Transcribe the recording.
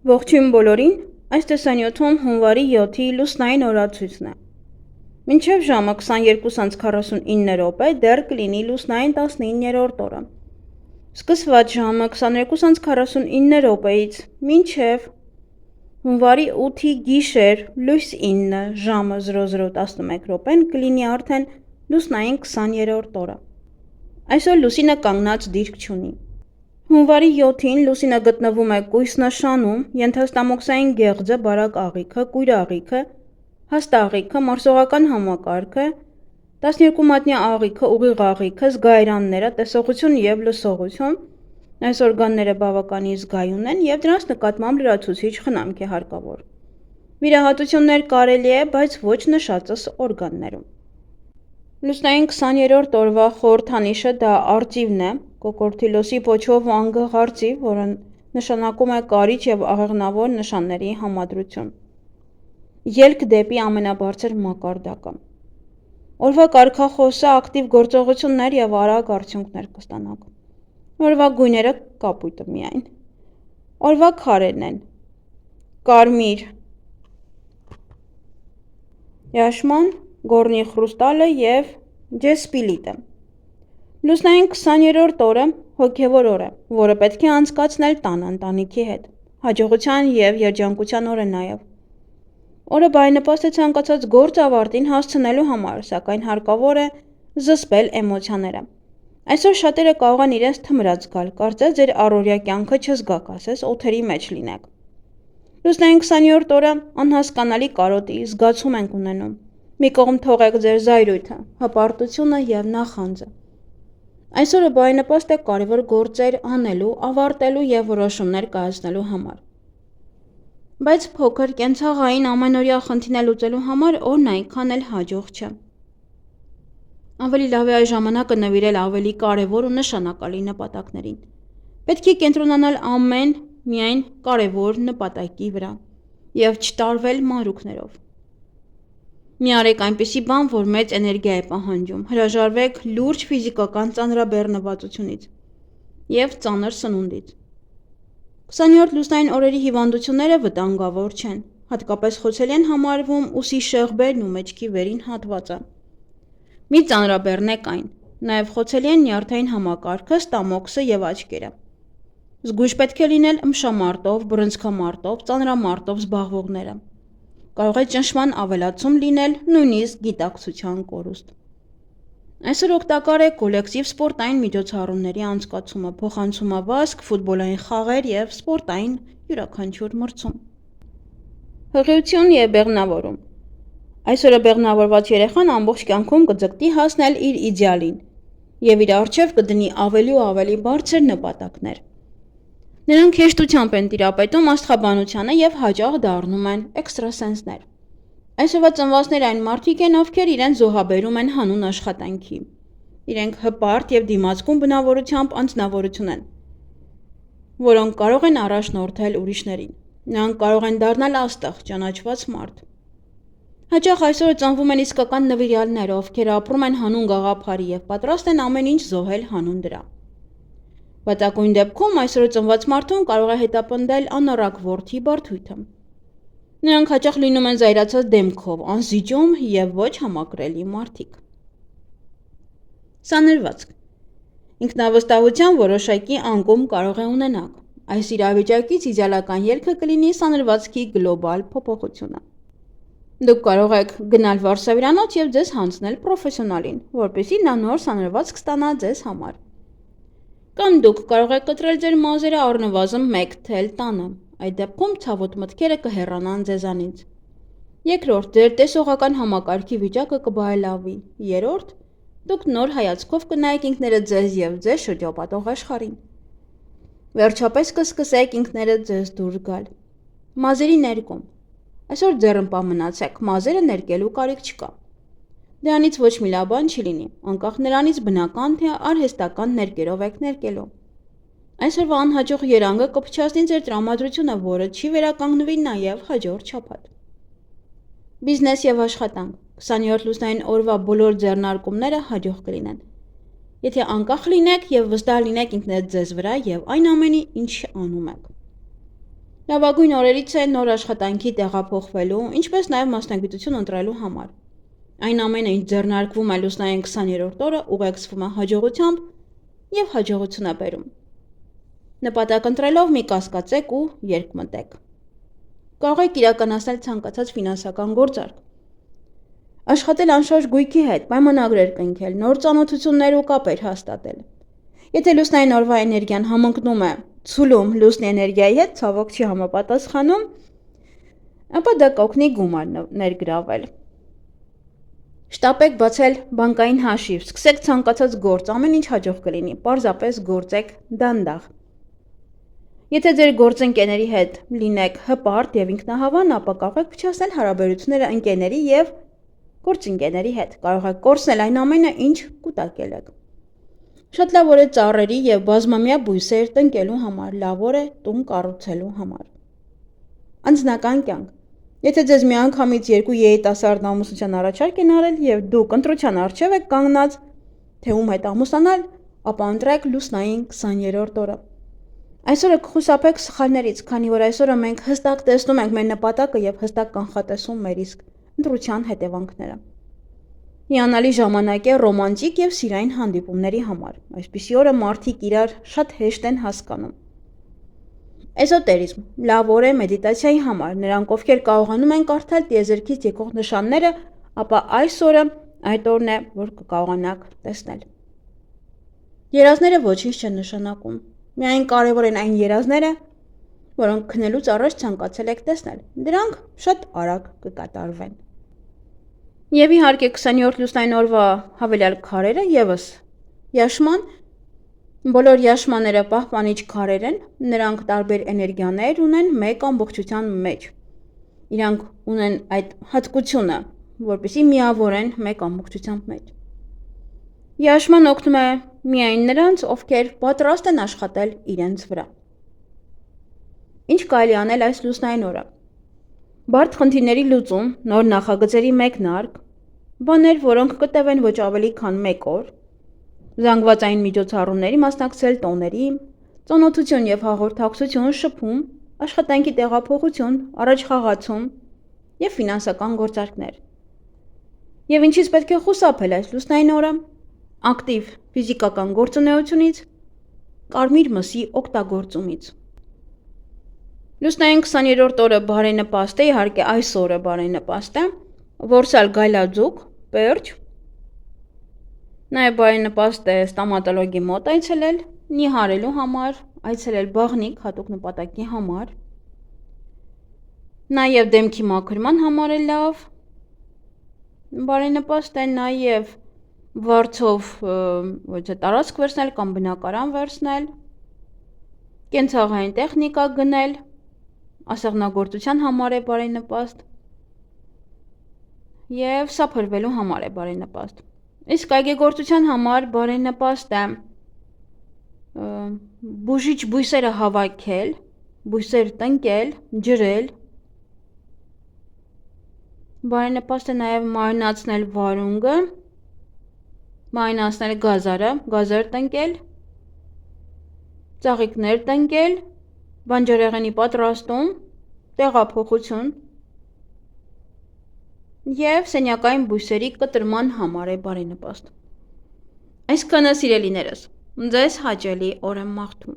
Ողջույն բոլորին, այս տեսանյութում հունվարի 7-ի լուսնային օրացույցն է։ Մինչև ժամը 22:49 դեռ կլինի լուսնային 19-րդ օրը։ Սկսված ժամը 22:49-ից մինչև հունվարի 8-ի գիշեր լույս 9 ժամը 00:11 կլինի արդեն լուսնային 20-րդ օրը։ Այսօր լուսինը կանգնած դիրք չունի։ Հունվարի 7-ին լուսինը գտնվում է կույս նշանում, ենթաստամոքսային գեղձը, բարակ աղիքը, կույր աղիքը, հաստ աղիքը, մարսողական համակարգը, 12 մատնյա աղիքը, ուղիղ աղիքը, զգայարանները, տեսողություն և լսողություն, այս օրգանները բավականին զգայուն են և դրանց նկատմամբ լրացուցիչ խնամք է հարկավոր։ Վիրահատություններ կարելի է, բայց ոչ նշածս օրգաններում։ Լուսնային 20-րդ օրվա խորհրդանիշը դա արծիվն է, կոկորդիլոսի պոչով ու անգղ արծիվ, որը նշանակում է կարիճ և աղեղնավոր նշանների համադրություն։ Ելք դեպի ամենաբարձր մակարդակը։ Օրվա կարգախոսը ակտիվ գործողություններ և արագ արդյունքներ կստանաք։ Օրվա գույները կապույտը միայն։ Օրվա քարերն են. կարմիր, яшман, գորնի խրուստալը և ջեսպիլիտը։ Լուսնային 20-րդ օրը հոգևոր օր է, որը պետք է անցկացնել տանը ընտանիքի հետ, հաջողության և երջանկության օր է նաև։ Օրը բարենպաստ է ցանկացած գործ ավարտին հասցնելու համար, սակայն հարկավոր է զսպել էմոցիաները։ Այսօր շատերը կարող են իրենց թմրած զգալ, կարծես ձեր առօրյա կյանքը չզգաք, ասես օթերի մեջ լինեք։ Լուսնային 20-րդ օրը անհասկանալի կարոտի զգացում ենք ունենում։ Մի կողմ թողեք ձեր զայրույթը, հպարտությունը և նախանձը։ Այսօրը բարենպաստ է կարևոր գործեր անելու, ավարտելու և որոշումներ կայացնելու համար։ Բայց փոքր կենցաղային ամենօրյա խնդիրներ լուծելու համար օրն այնքան էլ հաջող չէ։ Ավելի լավ է այս ժամանակը նվիրել ավելի կարևոր ու նշանակալի նպատակներին։ Պետք է կենտրոնանալ միայն կարևոր նպատակի վրա և չտարվել մանրուքներով։ Մի արեք այնպիսի բան, որ մեծ էներգիա է պահանջում, հրաժարվեք լուրջ ֆիզիկական ծանրաբեռնվածությունից և ծանր սնունդից։ 20-րդ լուսնային օրերի հիվանդությունները վտանգավոր չեն, հատկապես խոցելի են համարվում ուսի շեղբերն ու մեջքի վերին հատվածը։ Մի ծանրաբեռնեք այն, նաև խոցելի են նյարդային համակարգը, ստամոքսը և աչքերը։ Զգույշ պետք է լինել ըմբշամարտով, բռնցքամարտով, ծանրամարտով զբաղվողները։ Կարող է ճնշման ավելացում լինել, նույնիսկ գիտակցության կորուստ։ Այսօր օգտակար է կոլեկտիվ սպորտային միջոցառումների անցկացումը, փոխանցումավազք, ֆուտբոլային խաղեր և սպորտային յուրաքանչյուր մրցում։ Հղիություն և բեղմնավորում։ Այսօրը բեղմնավորված երեխան ամբողջ կյանքում կձգտի հասնել իր իդեալին և իր առջև կդնի ավելի ու ավելի բարձր նպատակներ։ Նրանք հեշտությամբ են տիրապետում աստղաբանությանը և հաճախ դառնում են էքստրասենսներ։ Այսօրվա ծնվածները այն մարդիկ են, ովքեր իրենց զոհաբերում են հանուն աշխատանքի։ Իրենք հպարտ և դիմացկուն բնավորությամբ անձնավորություն են, որոնք կարող են առաջնորդել ուրիշներին։ Նրանք կարող են դառնալ աստղ, ճանաչված մարդ։ Հաճախ այսօր ծնվում են իսկական նվիրյալներ, ովքեր ապրում են հանուն գաղափարի և պատրաստ են ամեն ինչ զոհել հանուն դրա։ Վատագույն դեպքում այսօր ծնված մարդուն կարող է հետապնդել անառակ որդի բարդույթը։ Նրանք հաճախ լինում են զայրացած դեմքով, անզիջում և ոչ համակրելի մարդիկ։ Սանրվածք։ Ինքնավստահության որոշակի անկում կարող է ունենաք։ Այս իրավիճակից իդեալական ելքը կլինի սանրվածքի գլոբալ փոփոխությունը։ Դուք կարող եք գնալ վարսավիրանոց և ձեզ հանձնել պրոֆեսիոնալին, որպեսզի նա նոր սանրվածք ստանա ձեզ համար։ Կամ դուք կարող եք կտրել ձեր մազերը առնվազն 1 թել տանը, այդ դեպքում ցավոտ մտքերը կհեռանան ձեզանից։ Երկրորդ, ձեր տեսողական համակարգի վիճակը կբարելավի։ Երրորդ, դուք նոր հայացքով կնայեք ինքներդ ձեզ և ձեզ շրջապատող աշխարհին։ Վերջապես կսկսեք ինքներդ ձեզ դուրս գալ։ Մազերի ներկում։ Այսօր ձեռնպահ մնացեք, մազերը ներկելու կարիք չկա։ Դրանից ոչ մի լավ բան չի լինի, անկախ նրանից բնական թե արհեստական ներկերով եք ներկելու։ Այսօրվա անհաջող երանգը կփչացնի ձեր տրամադրությունը, որը չի վերականգնվի նաև հաջորդ շաբաթ։ Բիզնես և աշխատանք։ 20-րդ լուսնային օրվա բոլոր ձեռնարկումները հաջող կլինեն։ Եթե անկախ լինեք և վստահ լինեք ինքներդ ձեզ վրա և այն ամենի, ինչ անում եք։ Լավագույն օրերից է նոր աշխատանքի տեղափոխվելու, ինչպես նաև մասնագիտություն ընտրելու համար։ Այն ամենը, ինչ ձեռնարկվում է լուսնային 20-րդ օրը, ուղեկցվում է հաջողությամբ և հաջողություն է բերում։ Նպատակ ընտրելով մի կասկածեք ու երկմտեք։ Կարող եք իրականացնել ցանկացած ֆինանսական գործարք։ Աշխատել անշարժ գույքի հետ, պայմանագրեր կնքել, նոր ծանոթություններ ու կապեր հաստատել։ Եթե լուսնային օրվա էներգիան համընկնում է ցուլում լուսնի էներգիայի հետ, ցավոք չի համապատասխանում, ապա դա կօգնի գումար ներգրավել։ Շտապեք բացել բանկային հաշիվ, սկսեք ցանկացած գործ, ամեն ինչ հաջող կլինի, պարզապես գործեք դանդաղ։ Եթե ձեր գործընկերների հետ լինեք հպարտ և ինքնահավան, ապա կարող եք փչացնել հարաբերությունները ընկերների և գործընկերների հետ, կարող եք կորցնել այն ամենը, ինչ կուտակել եք։ Շատ լավ օր է ծառերի և բազմամյա բույսեր տնկելու համար, լավ օր է տուն կառուցելու համար։ Անձնական կյանք։ Եթե ձեզ միանգամից երկու երիտասարդ ամուսնության առաջարկ են արել և դուք ընտրության առջև եք կանգնած, թե ում հետ ամուսնանալ, ապա ընտրեք լուսնային 20-րդ օրը։ Այսօրը կխուսափեք սխալներից, քանի որ այսօրը մենք հստակ տեսնում ենք մեր նպատակը և հստակ կանխատեսում մեր իսկ ընտրության հետևանքները։ Հիանալի ժամանակ է ռոմանտիկ և սիրային հանդիպումների համար։ Այսպիսի օրը մարդիկ իրար շատ հեշտ են հասկանում։ Էզոտերիզմ։ Լավ օր է մեդիտացիայի համար։ Նրանք, ովքեր կարողանում են կարդալ տիեզերքից եկող նշանները, ապա այս օրը այդ օրն է, որ կկարողանաք տեսնել։ Երազները ոչինչ չեն նշանակում։ Միայն կարևոր են այն երազները, որոնք քնելուց առաջ ցանկացել եք տեսնել։ Դրանք շատ արագ կկատարվեն։ Եվ իհարկե 20-րդ լուսնային օրվա հավելյալ քարերը ևս Յաշման, բոլոր յաշմաները պահպանիչ քարեր են, նրանք տարբեր էներգիաներ ունեն մեկ ամբողջության մեջ։ Իրանք ունեն այդ հատկությունը, որպեսզի միավորեն մեկ ամբողջության մեջ։ Յաշման օգնում է միայն նրանց, ովքեր պատրաստ են աշխատել իրենց վրա։ Ինչ կարելի անել այս լուսնային օրը։ Բարդ խնդիրների լուծում, նոր նախագծերի մեկնարկ, բաներ, որոնք կտևեն ոչ ավելի քան 1 օր, զանգվածային միջոցառումների մասնակցել տոների, ծանոթություն և հաղորդակցություն, շփում, աշխատանքի տեղափոխություն, առաջխաղացում և ֆինանսական գործարքներ։ Եվ ինչից պետք է խուսափել այս լուսնային օրը։ Ակտիվ ֆիզիկական գործունեությունից, կարմիր մսի օգտագործումից։ Լուսնային 20-րդ օրը բարենպաստ է, իհարկե այս օրը բարենպաստ է, որսալ գայլաձուկ, պերճ։ Նաև բարենպաստ է ստոմատոլոգի մոտ այցելել, նիհարելու համար, այցելել բաղնիք հատուկ նպատակի համար։ Նաև դեմքի մաքրման համար է լավ։ Բարենպաստ է նաև վարձով տարածք վերցնել կամ բնակարան վերցնել, կենցաղային տեխնիկա գնել, ասեղնագործության համար է բարենպաստ և սափրվելու համար է բարենպաստ։ Իսկ այգեգործության համար բարենպաստ է բուժիչ բույսերը հավաքել, բույսեր տնկել, ջրել։ Բարենպաստ է նաև մարինացնել վարունգը, մարինացնել գազարը, գազար տնկել, ծաղիկներ տնկել, բանջարեղենի պատրաստում, տեղափոխություն և սենյակային բույսերի կտրման համար է բարենպաստ։ Այսքանը սիրելիներս, ձեզ հաճելի օր եմ մաղթում։